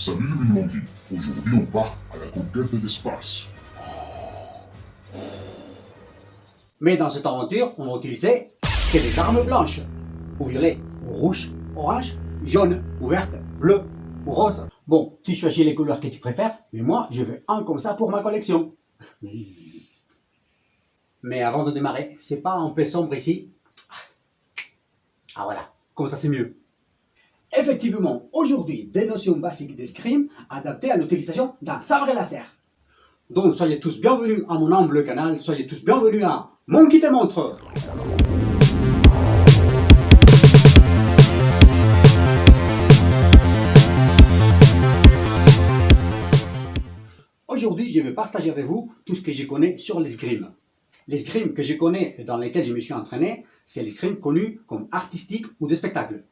Salut les Blondis, aujourd'hui on part à la conquête de l'espace. Mais dans cette aventure, on va utiliser que des armes blanches, ou violet, ou rouge, orange, jaune, ou verte, bleu, ou rose. Bon, tu choisis les couleurs que tu préfères, mais moi, je veux un comme ça pour ma collection. Mais avant de démarrer, c'est pas un peu sombre ici? Ah voilà, comme ça c'est mieux. Effectivement, aujourd'hui, des notions basiques d'escrime adaptées à l'utilisation d'un sabre laser. Donc soyez tous bienvenus à mon humble canal, soyez tous bienvenus à Mon Kit et Montre. Aujourd'hui, je vais partager avec vous tout ce que je connais sur l'escrime. L'escrime que je connais et dans lesquels je me suis entraîné, c'est l'escrime connu comme artistique ou de spectacle.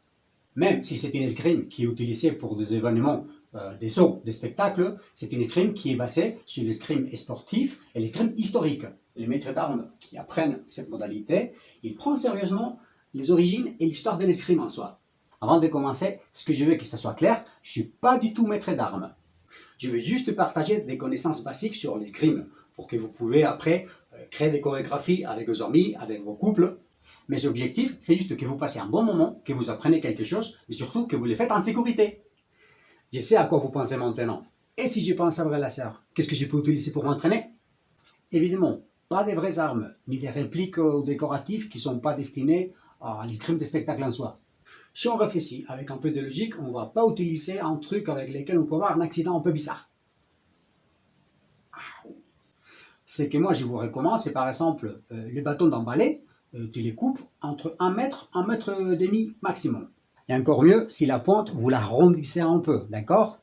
Même si c'est une escrime qui est utilisée pour des événements, des shows, des spectacles, c'est une escrime qui est basée sur l'escrime sportif et l'escrime historique. Les maîtres d'armes qui apprennent cette modalité, ils prennent sérieusement les origines et l'histoire de l'escrime en soi. Avant de commencer, ce que je veux que ça soit clair, je ne suis pas du tout maître d'armes. Je vais juste partager des connaissances basiques sur l'escrime pour que vous pouvez après créer des chorégraphies avec vos amis, avec vos couples. Mes objectifs, c'est juste que vous passiez un bon moment, que vous apprenez quelque chose, mais surtout que vous le faites en sécurité. Je sais à quoi vous pensez maintenant. Et si je pense à sabre laser, qu'est-ce que je peux utiliser pour m'entraîner? Évidemment, pas des vraies armes, ni des répliques décoratives qui ne sont pas destinées à l'escrime des spectacles en soi. Si on réfléchit avec un peu de logique, on ne va pas utiliser un truc avec lequel on peut avoir un accident un peu bizarre. Ce que moi je vous recommande, c'est par exemple les bâtons d'embalai, tu les coupes entre 1 mètre, 1 mètre et demi maximum. Et encore mieux, si la pointe, vous la rondissez un peu, d'accord?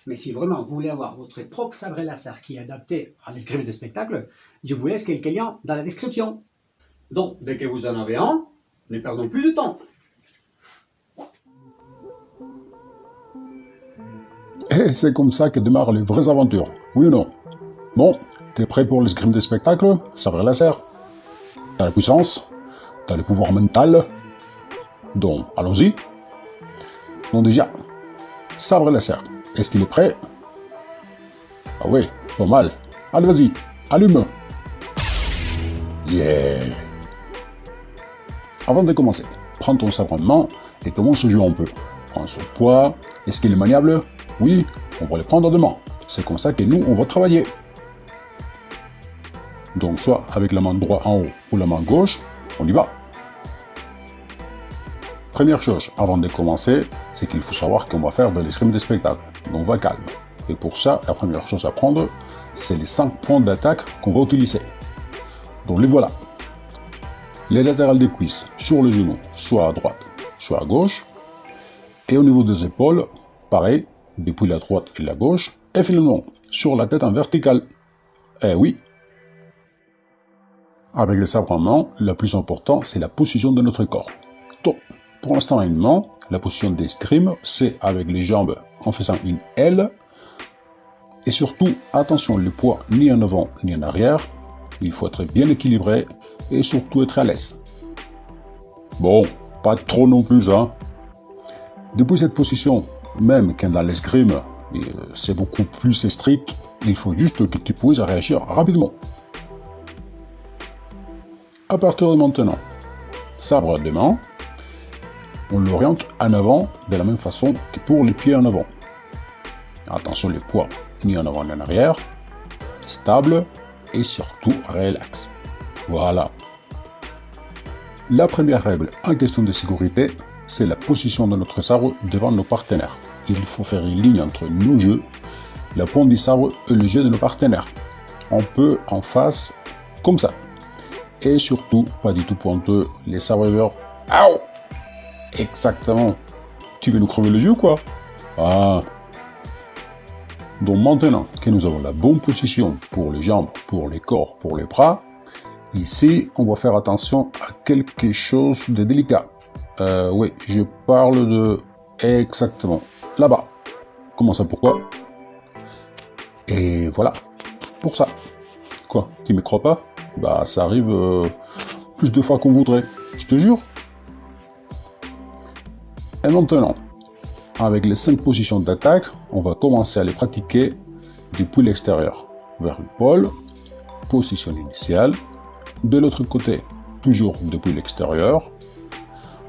Mais si vraiment vous voulez avoir votre propre sabre laser qui est adapté à l'escrime de spectacle, je vous laisse quelques liens dans la description. Donc, dès que vous en avez un, ne perdons plus de temps. Et c'est comme ça que démarrent les vraies aventures, oui ou non? Bon, t'es prêt pour l'escrime des spectacles? Sabre laser? T'as la puissance? T'as le pouvoir mental? Donc, allons-y. Donc déjà, sabre laser, est-ce qu'il est prêt? Ah oui, pas mal. Allez, vas-y, allume. Yeah. Avant de commencer, prends ton sabre en main et commence à jouer un peu. Prends son poids. Est-ce qu'il est maniable? Oui, on va le prendre demain. C'est comme ça que nous, on va travailler. Donc, soit avec la main droite en haut ou la main gauche, on y va. Première chose, avant de commencer, c'est qu'il faut savoir qu'on va faire de l'escrime des spectacles. Donc, on va calme. Et pour ça, la première chose à prendre, c'est les 5 points d'attaque qu'on va utiliser. Donc, les voilà. Les latérales des cuisses sur le genou, soit à droite, soit à gauche. Et au niveau des épaules, pareil, depuis la droite et la gauche. Et finalement, sur la tête en verticale. Eh oui. Avec le sabre en main, le plus important, c'est la position de notre corps. Donc, pour l'instant, une main, la position d'escrime, c'est avec les jambes en faisant une L. Et surtout, attention, le poids ni en avant ni en arrière. Il faut être bien équilibré et surtout être à l'aise. Bon, pas trop non plus, hein. Depuis cette position, même quand dans l'escrime, c'est beaucoup plus strict, il faut juste que tu puisses réagir rapidement. À partir de maintenant, sabre de main, on l'oriente en avant de la même façon que pour les pieds en avant. Attention, les poids ni en avant ni en arrière, stable et surtout relax. Voilà. La première règle en question de sécurité, c'est la position de notre sabre devant nos partenaires. Il faut faire une ligne entre nos jeux, la pointe du sabre et le jeu de nos partenaires. On peut en face, comme ça. Et surtout, pas du tout pointeux, les sabres. Aouh! Exactement. Tu veux nous crever le jeu ou quoi? Ah. Donc maintenant que nous avons la bonne position pour les jambes, pour les corps, pour les bras, ici, on va faire attention à quelque chose de délicat. Oui, je parle de... Exactement. Là-bas. Comment ça, pourquoi? Et voilà. Pour ça. Quoi? Tu me crois pas? Bah, ça arrive plus de fois qu'on voudrait. Je te jure. Et maintenant, avec les 5 positions d'attaque, on va commencer à les pratiquer depuis l'extérieur, vers l'épaule, position initiale, de l'autre côté, toujours depuis l'extérieur,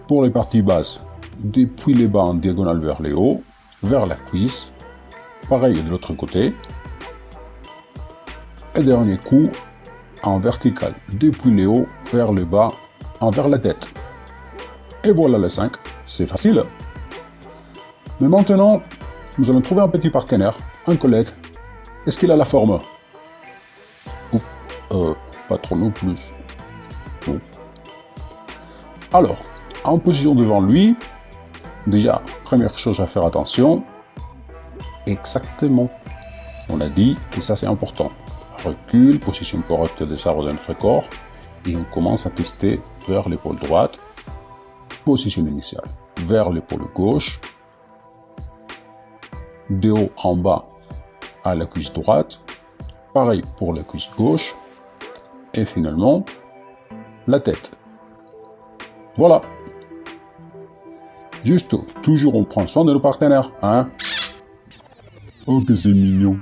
pour les parties basses, depuis les bas en diagonale vers les hauts, vers la cuisse, pareil de l'autre côté, et dernier coup, en vertical, depuis les hauts vers le bas, envers la tête. Et voilà les 5, c'est facile. Mais maintenant, nous allons trouver un petit partenaire, un collègue. Est-ce qu'il a la forme? Pas trop non plus. Bon. Alors, en position devant lui, déjà, première chose à faire attention, exactement. On a dit que ça c'est important. Recul, position correcte des arbres de notre corps, et on commence à tester vers l'épaule droite, position initiale, vers l'épaule gauche, de haut en bas à la cuisse droite, pareil pour la cuisse gauche, et finalement, la tête. Voilà. Juste, toujours on prend soin de nos partenaires, hein. Oh que c'est mignon.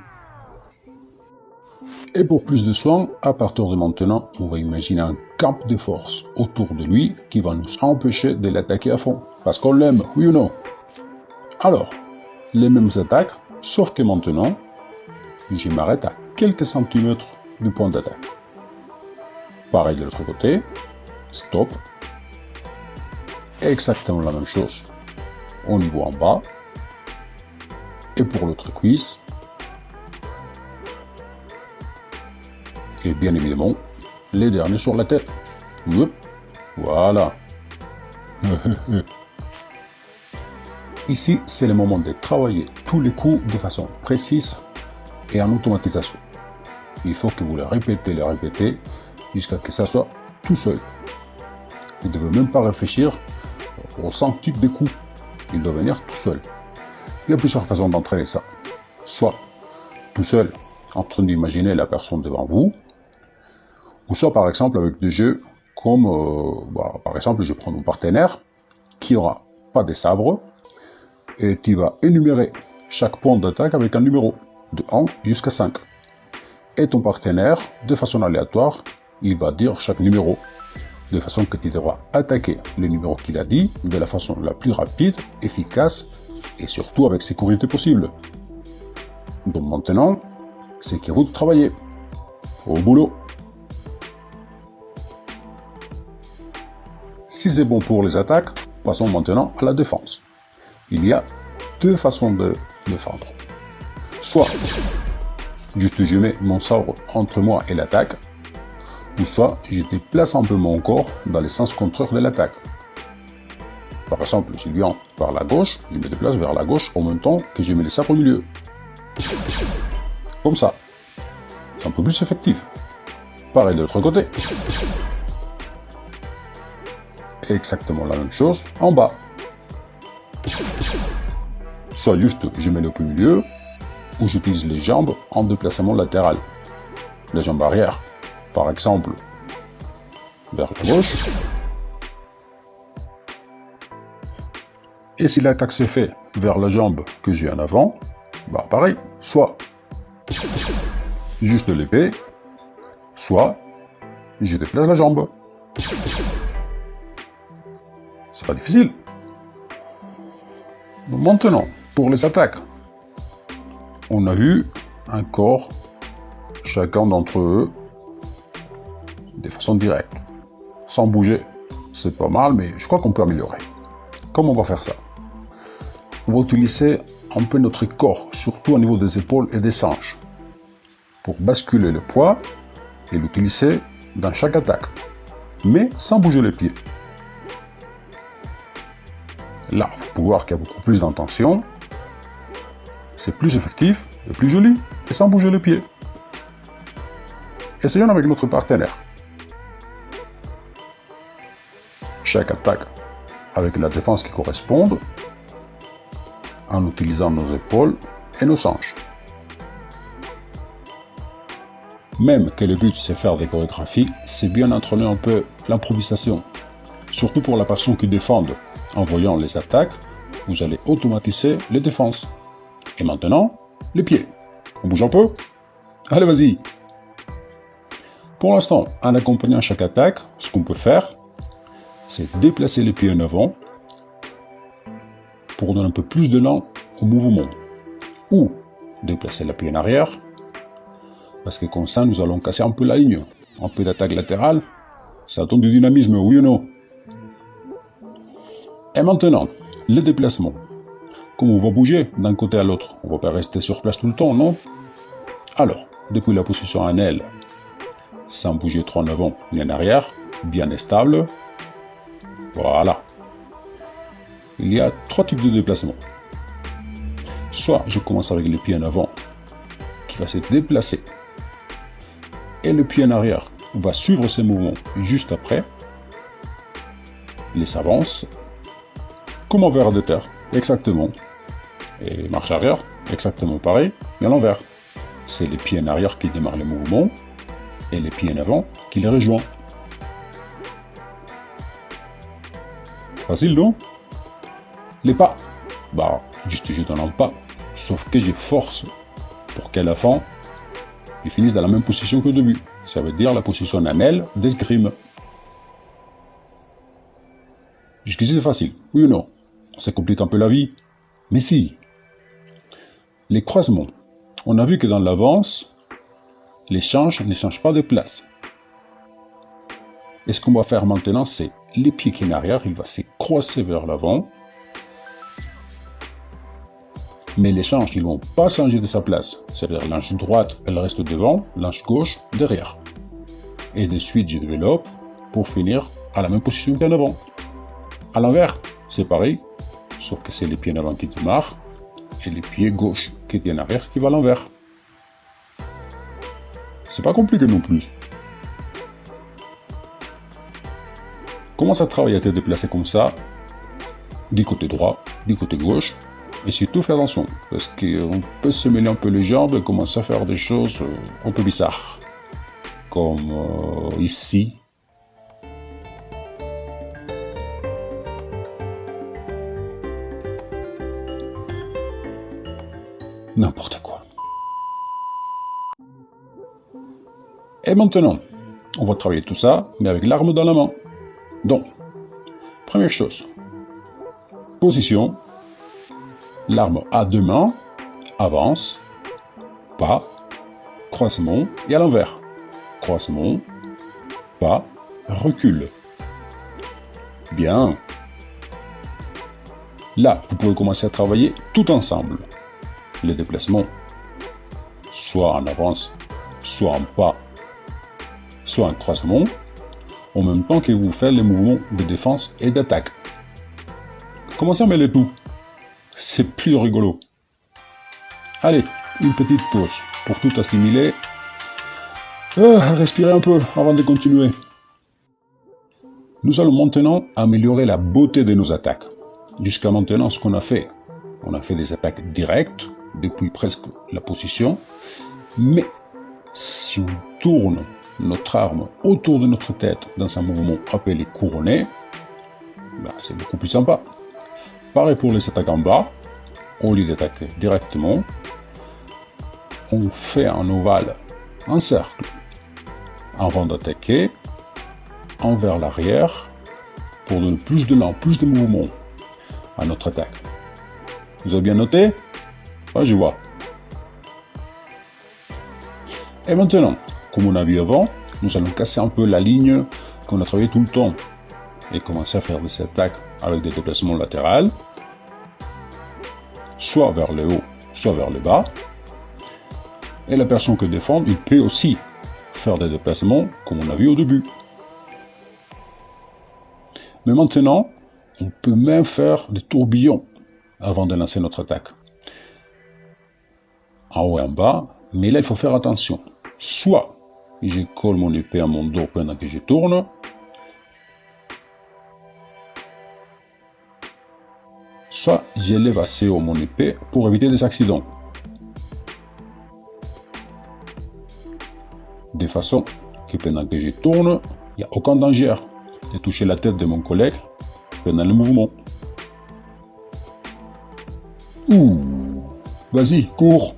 Et pour plus de soins, à partir de maintenant, on va imaginer un camp de force autour de lui qui va nous empêcher de l'attaquer à fond. Parce qu'on l'aime, oui ou non? Alors, les mêmes attaques, sauf que maintenant, je m'arrête à quelques centimètres du point d'attaque. Pareil de l'autre côté, stop. Exactement la même chose au niveau en bas. Et pour l'autre cuisse. Et bien évidemment, les derniers sur la tête. Voilà. Ici, c'est le moment de travailler tous les coups de façon précise et en automatisation. Il faut que vous les répétez jusqu'à ce que ça soit tout seul. Vous ne devez même pas réfléchir aux 100 types de coups. Il doit venir tout seul. Il y a plusieurs façons d'entraîner ça. Soit tout seul, en train d'imaginer la personne devant vous, ou soit par exemple avec des jeux comme, par exemple, je prends mon partenaire qui aura pas de sabre et qui va énumérer chaque point d'attaque avec un numéro de 1 jusqu'à 5. Et ton partenaire, de façon aléatoire, il va dire chaque numéro, de façon que tu devras attaquer le numéro qu'il a dit de la façon la plus rapide, efficace et surtout avec sécurité possible. Donc maintenant, c'est qu'il vous de travailler. Au boulot. Si c'est bon pour les attaques, passons maintenant à la défense. Il y a deux façons de défendre. Soit, juste je mets mon sabre entre moi et l'attaque, ou soit je déplace un peu mon corps dans le sens contraire de l'attaque. Par exemple, si je viens par la gauche, je me déplace vers la gauche en même temps que je mets le sabre au milieu. Comme ça. C'est un peu plus effectif. Pareil de l'autre côté. Exactement la même chose en bas. Soit juste je mets le pied au milieu, ou j'utilise les jambes en déplacement latéral. Les jambes arrière, par exemple, vers la gauche. Et si l'attaque se fait vers la jambe que j'ai en avant, bah pareil, soit juste l'épée, soit je déplace la jambe. C'est pas difficile. Donc maintenant, pour les attaques, on a vu un corps, chacun d'entre eux, de façon directe, sans bouger. C'est pas mal, mais je crois qu'on peut améliorer. Comment on va faire ça? On va utiliser un peu notre corps, surtout au niveau des épaules et des hanches, pour basculer le poids et l'utiliser dans chaque attaque, mais sans bouger les pieds. Là, vous pouvez voir qu'il y a beaucoup plus d'intention, c'est plus effectif et plus joli, et sans bouger les pieds. Essayons avec notre partenaire. Chaque attaque avec la défense qui corresponde, en utilisant nos épaules et nos hanches. Même que le but c'est faire des chorégraphies, c'est bien d'entraîner un peu l'improvisation, surtout pour la personne qui défend en voyant les attaques vous allez automatiser les défenses. Et maintenant, les pieds. On bouge un peu? Allez, vas-y. Pour l'instant, en accompagnant chaque attaque, ce qu'on peut faire, c'est déplacer les pieds en avant pour donner un peu plus d'élan au mouvement. Ou déplacer la pied en arrière, parce que comme ça, nous allons casser un peu la ligne. Un peu d'attaque latérale, ça donne du dynamisme, oui ou non? Et maintenant, le déplacement. Comme on va bouger d'un côté à l'autre, on ne va pas rester sur place tout le temps, non? Alors, depuis la position en L, sans bouger trop en avant ni en arrière, bien et stable, voilà. Il y a 3 types de déplacements. Soit je commence avec le pied en avant, qui va se déplacer, et le pied en arrière va suivre ces mouvements juste après. Il s'avance, comme un ver de terre, exactement. Et marche arrière, exactement pareil, mais à l'envers. C'est les pieds en arrière qui démarrent les mouvements, et les pieds en avant qui les rejoignent. Facile, non? Les pas, bah, juste je donne un pas, sauf que je force pour qu'à la fin, ils finissent dans la même position qu'au début. Ça veut dire la position en L d'escrime. Jusqu'ici c'est facile, oui ou non? Ça complique un peu la vie? Mais si. Les croisements. On a vu que dans l'avance, l'échange ne change pas de place. Et ce qu'on va faire maintenant, c'est les pieds qui sont en arrière, il va se croiser vers l'avant. Mais l'échange, ils ne vont pas changer de sa place. C'est-à-dire l'anche droite, elle reste devant, l'anche gauche, derrière. Et de suite, je développe pour finir à la même position qu'en avant. À l'envers, c'est pareil, sauf que c'est les pieds en avant qui démarrent et les pieds gauche qui étaient en arrière qui vont à l'envers. C'est pas compliqué non plus. Commence à travailler à te déplacer comme ça, du côté droit, du côté gauche, et surtout fais attention, parce qu'on peut se mêler un peu les jambes et commencer à faire des choses un peu bizarres. Comme ici. N'importe quoi. Et maintenant, on va travailler tout ça, mais avec l'arme dans la main. Donc, première chose, position, l'arme à 2 mains, avance, pas, croisement et à l'envers. Croisement, pas, recule. Bien. Là, vous pouvez commencer à travailler tout ensemble. Les déplacements, soit en avance, soit en pas, soit en croisement, en même temps que vous faites les mouvements de défense et d'attaque. Commencez à mêler tout. C'est plus rigolo. Allez, une petite pause pour tout assimiler. Respirez un peu avant de continuer. Nous allons maintenant améliorer la beauté de nos attaques. Jusqu'à maintenant, ce qu'on a fait, on a fait des attaques directes, depuis presque la position, mais si on tourne notre arme autour de notre tête dans un mouvement appelé couronné, ben c'est beaucoup plus sympa. Pareil pour les attaques en bas, au lieu d'attaquer directement, on fait un ovale, un cercle, avant d'attaquer, envers l'arrière, pour donner plus d'élan, plus de mouvement à notre attaque. Vous avez bien noté? Ah, je vois. Et maintenant, comme on a vu avant, nous allons casser un peu la ligne qu'on a travaillé tout le temps et commencer à faire des attaques avec des déplacements latéraux, soit vers le haut, soit vers le bas. Et la personne qui défend, il peut aussi faire des déplacements comme on a vu au début. Mais maintenant, on peut même faire des tourbillons avant de lancer notre attaque. En haut et en bas, mais là il faut faire attention. Soit je colle mon épée à mon dos pendant que je tourne, soit j'élève assez haut mon épée pour éviter des accidents. De façon que pendant que je tourne, il n'y a aucun danger de toucher la tête de mon collègue pendant le mouvement. Ouh, vas-y, cours.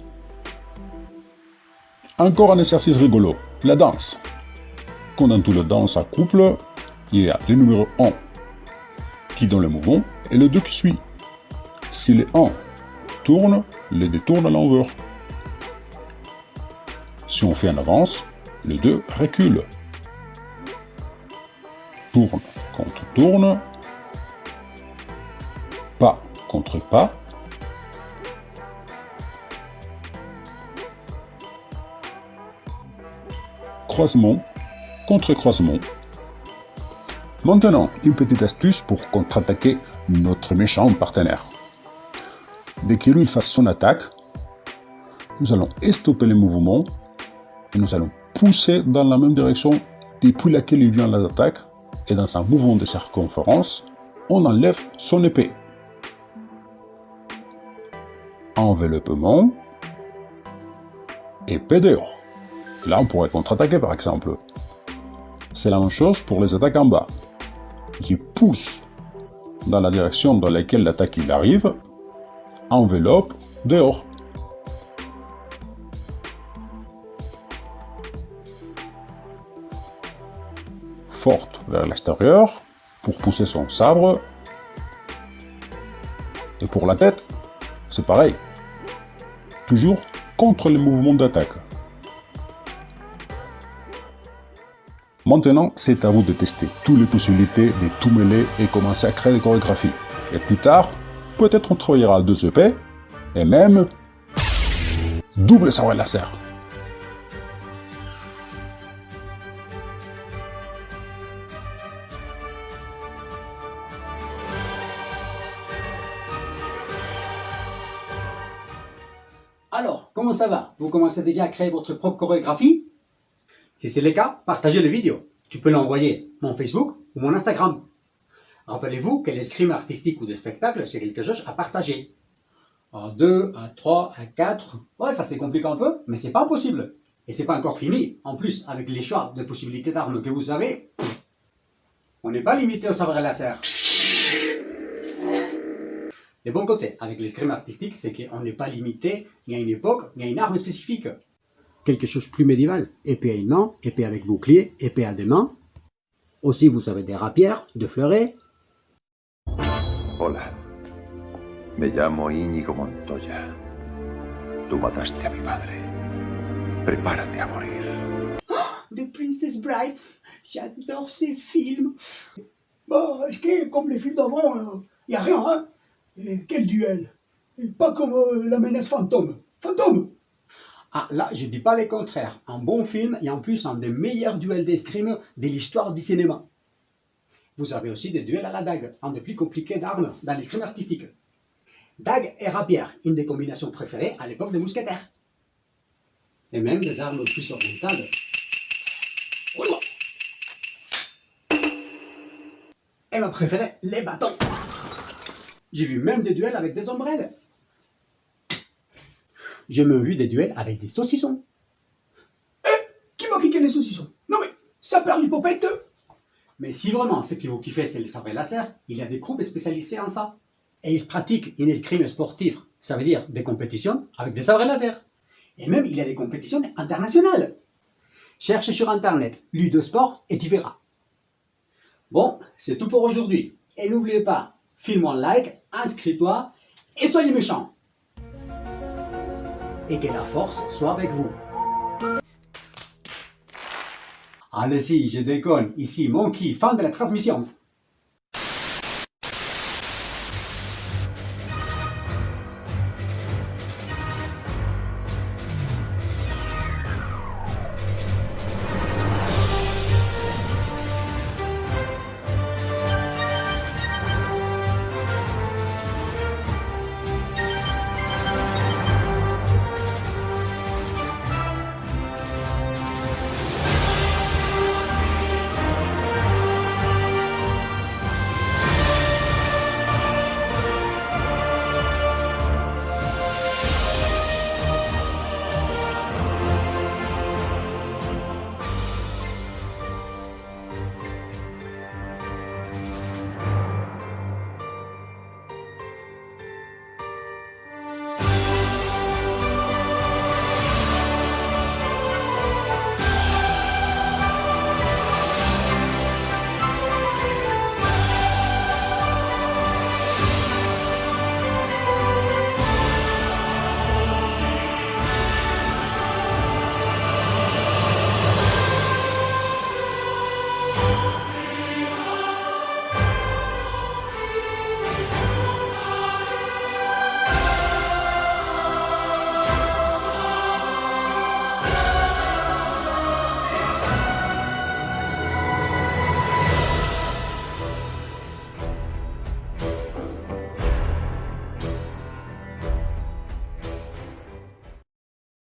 Encore un exercice rigolo, la danse. Comme dans toute la danse à couple, il y a le numéro 1 qui donne le mouvement et le 2 qui suit. Si le 1 tourne, le 2 tourne à l'envers. Si on fait en avance, le 2 recule. Tourne contre tourne. Pas contre pas. Croisement contre croisement. Maintenant, une petite astuce pour contre-attaquer notre méchant partenaire. Dès que lui fasse son attaque, nous allons stopper le mouvement et nous allons pousser dans la même direction depuis laquelle il vient l'attaque et dans un mouvement de circonférence, on enlève son épée. Enveloppement, épée dehors. Là, on pourrait contre-attaquer par exemple. C'est la même chose pour les attaques en bas. Je pousse dans la direction dans laquelle l'attaque il arrive, enveloppe dehors. Forte vers l'extérieur pour pousser son sabre. Et pour la tête, c'est pareil. Toujours contre les mouvements d'attaque. Maintenant, c'est à vous de tester toutes les possibilités de tout mêler et commencer à créer des chorégraphies. Et plus tard, peut-être on travaillera 2 épées et même double sabre laser. Alors, comment ça va? Vous commencez déjà à créer votre propre chorégraphie? Si c'est le cas, partagez la vidéo. Tu peux l'envoyer mon Facebook ou mon Instagram. Rappelez-vous que l'escrime artistique ou de spectacle, c'est quelque chose à partager. À 2, à 3, à 4. Ouais, ça c'est compliqué un peu, mais c'est pas impossible. Et c'est pas encore fini. En plus, avec les choix de possibilités d'armes que vous avez, on n'est pas limité au sabre laser. Le bon côté avec l'escrime artistique, c'est qu'on n'est pas limité ni à une époque, ni à une arme spécifique. Quelque chose plus médiéval. Épée à une main, épée avec bouclier, épée à 2 mains. Aussi, vous avez des rapières, de fleurets. Hola, me llamo Íñigo Montoya. Tú mataste a mi padre. Prepárate a morir. The Princess Bride, j'adore ces films. Bah, est-ce que comme les films d'avant, y a rien, hein? Et quel duel. Et pas comme la menace fantôme. Fantôme! Ah, là, je dis pas le contraire. Un bon film et en plus un des meilleurs duels d'escrime de l'histoire du cinéma. Vous avez aussi des duels à la dague, un des plus compliqués d'armes dans l'escrime artistique. Dague et rapière, une des combinations préférées à l'époque des mousquetaires. Et même des armes plus orientales. Et ma préférée, les bâtons. J'ai vu même des duels avec des ombrelles. J'ai même vu des duels avec des saucissons. Qui m'a piqué les saucissons? Non mais, ça perd l'hypopète. Mais si vraiment ce qui vous kiffez c'est le sabre laser, il y a des groupes spécialisés en ça. Et ils pratiquent une escrime sportive, ça veut dire des compétitions avec des sabres laser. Et même il y a des compétitions internationales. Cherche sur internet Ludosport et tu verras. Bon, c'est tout pour aujourd'hui. Et n'oubliez pas, filme-moi un like, inscris-toi et soyez méchants. Et que la force soit avec vous. Allez-y, je déconne. Ici Monkey, fan de la transmission.